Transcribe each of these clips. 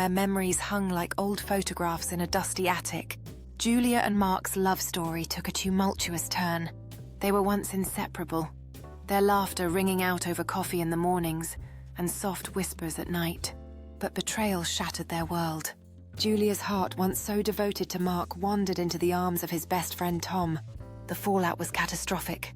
their memories hung like old photographs in a dusty attic, Julia and Mark's love story took a tumultuous turn. They were once inseparable, their laughter ringing out over coffee in the mornings and soft whispers at night. But betrayal shattered their world. Julia's heart, once so devoted to Mark, wandered into the arms of his best friend Tom. The fallout was catastrophic.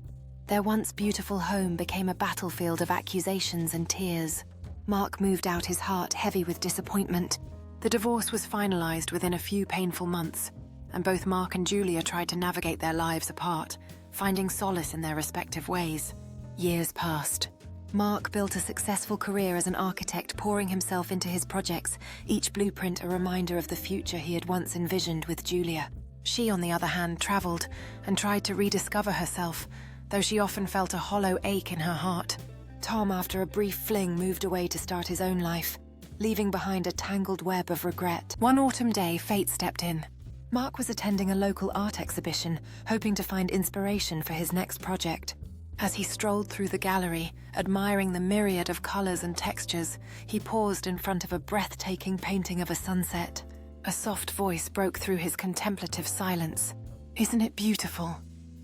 Their once beautiful home became a battlefield of accusations and tears. Mark moved out, his heart heavy with disappointment. The divorce was finalized within a few painful months, and both Mark and Julia tried to navigate their lives apart, finding solace in their respective ways. Years passed. Mark built a successful career as an architect, pouring himself into his projects, each blueprint a reminder of the future he had once envisioned with Julia. She, on the other hand, traveled and tried to rediscover herself, though she often felt a hollow ache in her heart. Tom, after a brief fling, moved away to start his own life, leaving behind a tangled web of regret. One autumn day, fate stepped in. Mark was attending a local art exhibition, hoping to find inspiration for his next project. As he strolled through the gallery, admiring the myriad of colors and textures, he paused in front of a breathtaking painting of a sunset. A soft voice broke through his contemplative silence. "Isn't it beautiful?"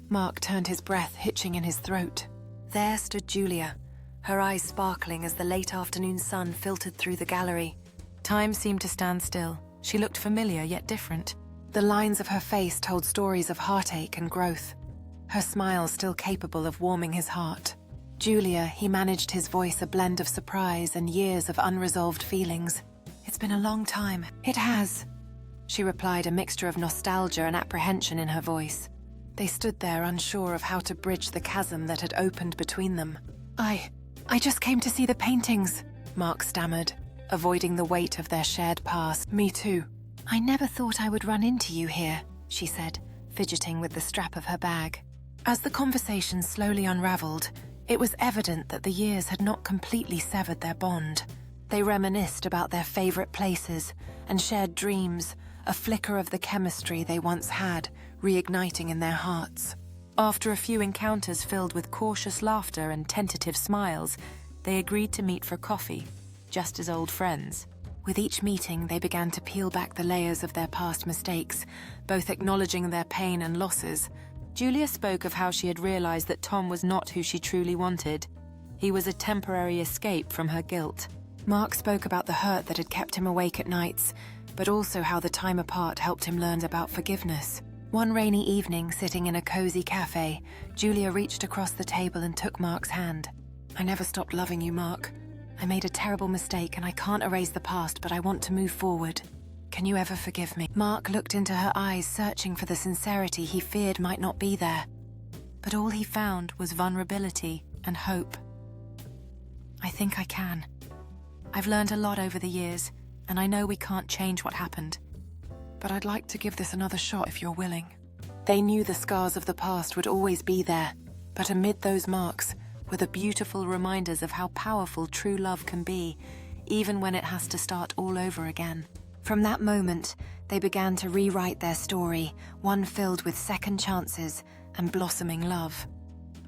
Mark turned, his breath hitching in his throat. There stood Julia, her eyes sparkling as the late afternoon sun filtered through the gallery. Time seemed to stand still. She looked familiar yet different. The lines of her face told stories of heartache and growth, her smile still capable of warming his heart. "Julia," he managed, his voice a blend of surprise and years of unresolved feelings. "It's been a long time." "It has," she replied, a mixture of nostalgia and apprehension in her voice. They stood there, unsure of how to bridge the chasm that had opened between them. I just came to see the paintings," Mark stammered, avoiding the weight of their shared past. "Me too." "I never thought I would run into you here," she said, fidgeting with the strap of her bag. As the conversation slowly unraveled, it was evident that the years had not completely severed their bond. They reminisced about their favorite places and shared dreams, a flicker of the chemistry they once had, reigniting in their hearts. After a few encounters filled with cautious laughter and tentative smiles, they agreed to meet for coffee, just as old friends. With each meeting, they began to peel back the layers of their past mistakes, both acknowledging their pain and losses. Julia spoke of how she had realized that Tom was not who she truly wanted. He was a temporary escape from her guilt. Mark spoke about the hurt that had kept him awake at nights, but also how the time apart helped him learn about forgiveness. One rainy evening, sitting in a cozy cafe, Julia reached across the table and took Mark's hand. "I never stopped loving you, Mark. I made a terrible mistake and I can't erase the past, but I want to move forward. Can you ever forgive me?" Mark looked into her eyes, searching for the sincerity he feared might not be there. But all he found was vulnerability and hope. "I think I can. I've learned a lot over the years, and I know we can't change what happened. But I'd like to give this another shot if you're willing." They knew the scars of the past would always be there, but amid those marks were the beautiful reminders of how powerful true love can be, even when it has to start all over again. From that moment, they began to rewrite their story, one filled with second chances and blossoming love.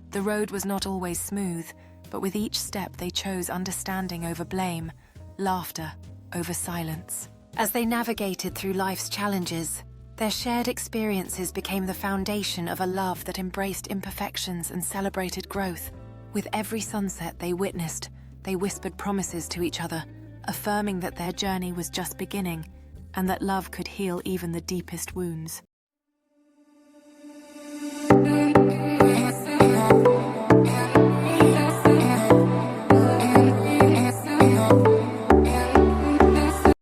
The road was not always smooth, but with each step they chose understanding over blame, laughter over silence. As they navigated through life's challenges, their shared experiences became the foundation of a love that embraced imperfections and celebrated growth. With every sunset they witnessed, they whispered promises to each other, affirming that their journey was just beginning and that love could heal even the deepest wounds.